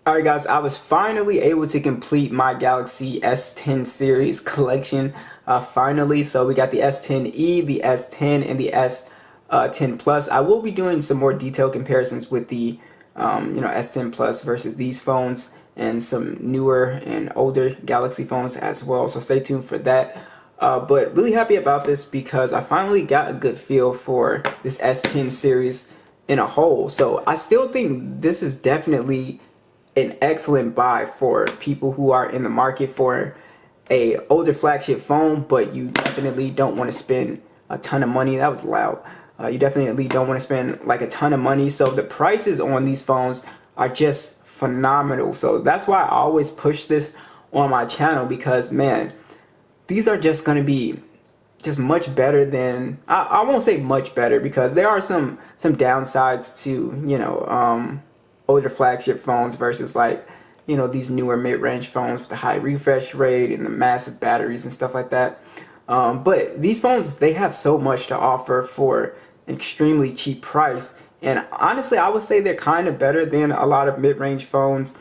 Alright guys, I was finally able to complete my Galaxy S10 series collection finally. So we got the S10e, the S10, and the S10 Plus. I will be doing some more detailed comparisons with the S10 Plus versus these phones and some newer and older Galaxy phones as well. So stay tuned for that. But really happy about this because I finally got a good feel for this S10 series in a whole. So I still think this is definitely an excellent buy for people who are in the market for a older flagship phone, but you definitely don't want to spend a ton of money. That was loud. You definitely don't want to spend like a ton of money. So the prices on these phones are just phenomenal. So that's why I always push this on my channel, because man, these are just going to be just much better than, I won't say much better, because there are some downsides to older flagship phones versus these newer mid-range phones with the high refresh rate and the massive batteries and stuff like that. But these phones, they have so much to offer for an extremely cheap price, and honestly I would say they're kind of better than a lot of mid-range phones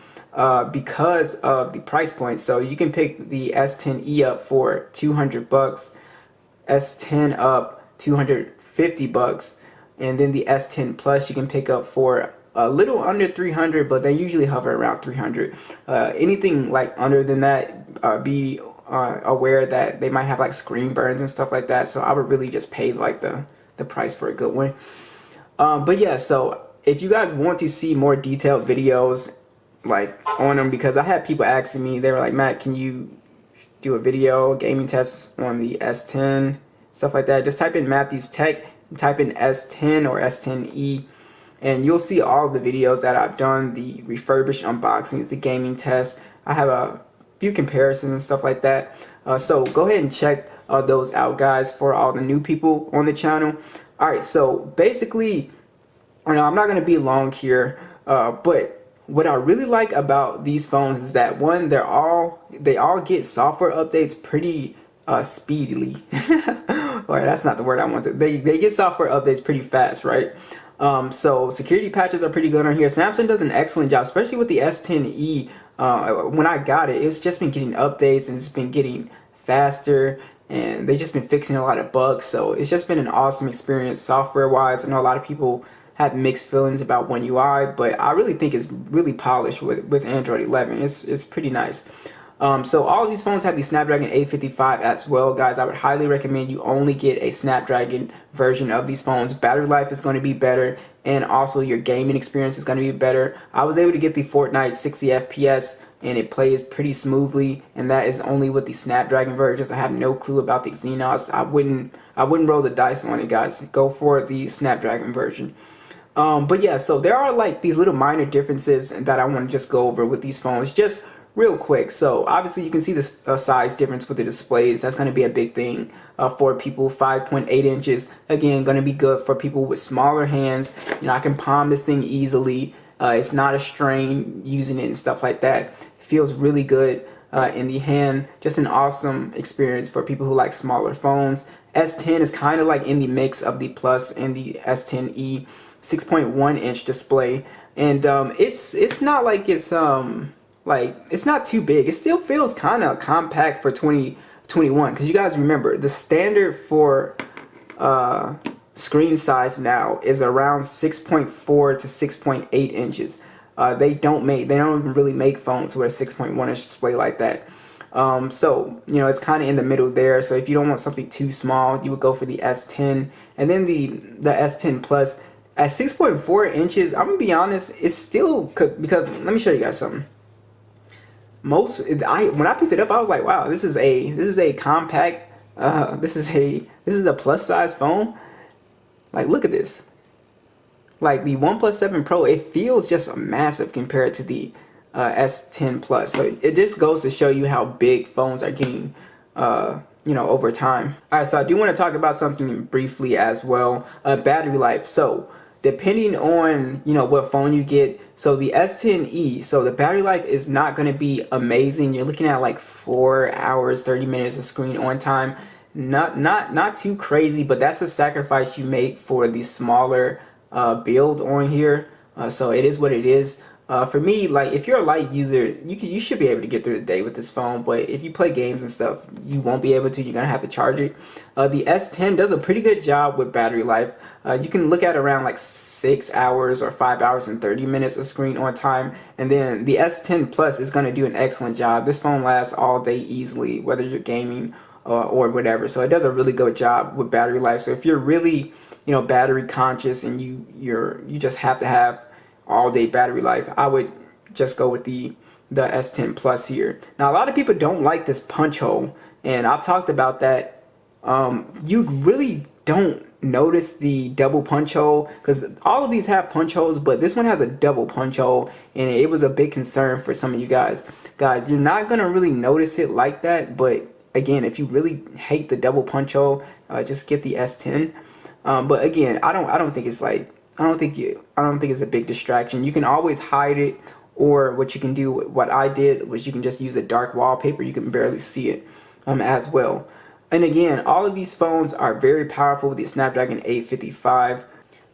because of the price point. So you can pick the S10e up for 200 bucks, S10 up 250 bucks, and then the S10 Plus you can pick up for a little under 300, but they usually hover around 300. Anything like under than that, be aware that they might have like screen burns and stuff like that. So I would really just pay like the price for a good one. But yeah, so if you guys want to see more detailed videos like on them, because I had people asking me, they were like, Matt, can you do a video gaming test on the S10, stuff like that? Just type in Matthews Tech, type in S10 or S10e, and you'll see all the videos that I've done, the refurbished unboxings, the gaming test. I have a few comparisons and stuff like that. So go ahead and check those out, guys, for all the new people on the channel. Alright, so basically, I'm not going to be long here, but what I really like about these phones is that, one, they all get software updates pretty speedily. Or that's not the word I wanted. They get software updates pretty fast, right? So security patches are pretty good on here. Samsung does an excellent job, especially with the S10e. When I got it, it's just been getting updates and it's been getting faster, and they've just been fixing a lot of bugs. So it's just been an awesome experience software wise. I know a lot of people have mixed feelings about One UI, but I really think it's really polished with Android 11. It's pretty nice. So all of these phones have the Snapdragon 855 as well, guys. I would highly recommend you only get a Snapdragon version of these phones. Battery life is going to be better, and also your gaming experience is going to be better. I was able to get the Fortnite 60 FPS, and it plays pretty smoothly, and that is only with the Snapdragon versions. I have no clue about the Exynos. I wouldn't roll the dice on it, guys. Go for the Snapdragon version. But yeah, so there are like these little minor differences that I want to just go over with these phones just real quick. So obviously you can see this size difference with the displays. That's going to be a big thing for people. 5.8 inches, again, going to be good for people with smaller hands. I can palm this thing easily. It's not a strain using it and stuff like that. It feels really good in the hand. Just an awesome experience for people who like smaller phones. S10 is kind of like in the mix of the Plus and the S10e. 6.1 inch display, and it's not like it's it's not too big. It still feels kind of compact for 2021, because you guys remember the standard for screen size now is around 6.4 to 6.8 inches. They don't even really make phones with a 6.1 inch display like that. So it's kind of in the middle there. So if you don't want something too small, you would go for the S10, and then the S10 Plus at 6.4 inches. I'm gonna be honest, it's still, because let me show you guys something. When I picked it up, I was like, wow, this is a compact, this is a plus size phone. Like, look at this. Like the OnePlus 7 Pro, it feels just massive compared to the S10 Plus. So it just goes to show you how big phones are getting over time. Alright, so I do want to talk about something briefly as well. Battery life. So depending on what phone you get, so the S10e, so the battery life is not going to be amazing. You're looking at like 4 hours 30 minutes of screen on time. Not too crazy, but that's a sacrifice you make for the smaller build on here. So it is what it is. For me, like if you're a light user, you should be able to get through the day with this phone. But if you play games and stuff, you won't be able to. You're gonna have to charge it. The S10 does a pretty good job with battery life. You can look at around like 6 hours or 5 hours and 30 minutes of screen on time. And then the S10 Plus is gonna do an excellent job. This phone lasts all day easily, whether you're gaming or whatever. So it does a really good job with battery life. So if you're really, battery conscious and you just have to have all day battery life, I would just go with the S10 Plus here. Now a lot of people don't like this punch hole, and I've talked about that. You really don't notice the double punch hole because all of these have punch holes, but this one has a double punch hole, and it was a big concern for some of you guys. You're not gonna really notice it like that, but again, if you really hate the double punch hole, just get the S10. But again, I don't think it's like I don't think it's a big distraction. You can always hide it, or what you can do, what I did was you can just use a dark wallpaper. You can barely see it as well. And again, all of these phones are very powerful with the Snapdragon 855.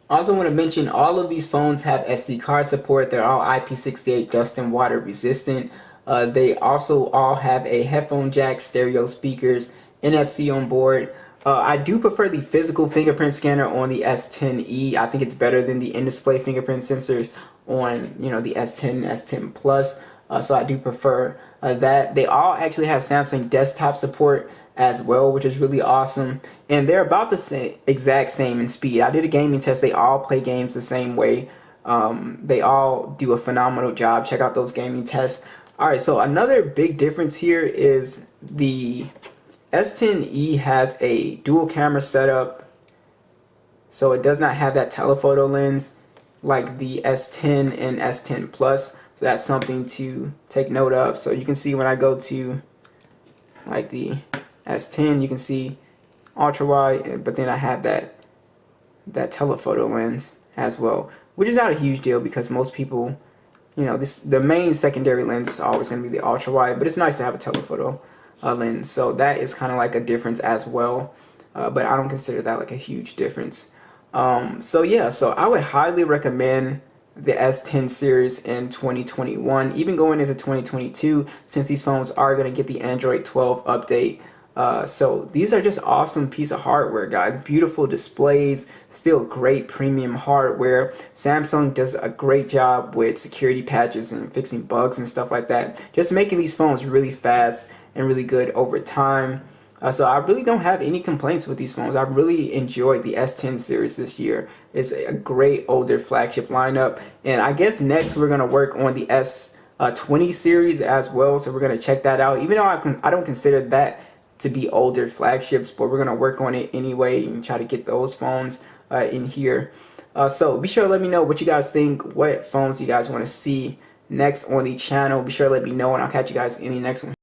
I also want to mention all of these phones have SD card support. They're all IP68 dust and water resistant. They also all have a headphone jack, stereo speakers, NFC on board. I do prefer the physical fingerprint scanner on the S10e. I think it's better than the in-display fingerprint sensors on the S10 and S10 Plus. So I do prefer that. They all actually have Samsung desktop support as well, which is really awesome. And they're about the exact same in speed. I did a gaming test. They all play games the same way. They all do a phenomenal job. Check out those gaming tests. Alright, so another big difference here is the S10e has a dual camera setup, so it does not have that telephoto lens like the S10 and S10 Plus. So that's something to take note of. So you can see when I go to like the S10, you can see ultra wide, but then I have that telephoto lens as well, which is not a huge deal because most people, the main secondary lens is always going to be the ultra wide, but it's nice to have a telephoto lens. So that is kind of like a difference as well, but I don't consider that like a huge difference. So yeah, so I would highly recommend the S10 series in 2021, even going into 2022, since these phones are going to get the Android 12 update. So these are just awesome piece of hardware, guys. Beautiful displays, still great premium hardware. Samsung does a great job with security patches and fixing bugs and stuff like that, just making these phones really fast and really good over time. So I really don't have any complaints with these phones. I really enjoyed the S10 series this year. It's a great older flagship lineup, and I guess next we're gonna work on the S20 series as well. So we're gonna check that out, even though I don't consider that to be older flagships, but we're gonna work on it anyway and try to get those phones in here. So be sure to let me know what you guys think, what phones you guys want to see next on the channel. Be sure to let me know, and I'll catch you guys in the next one.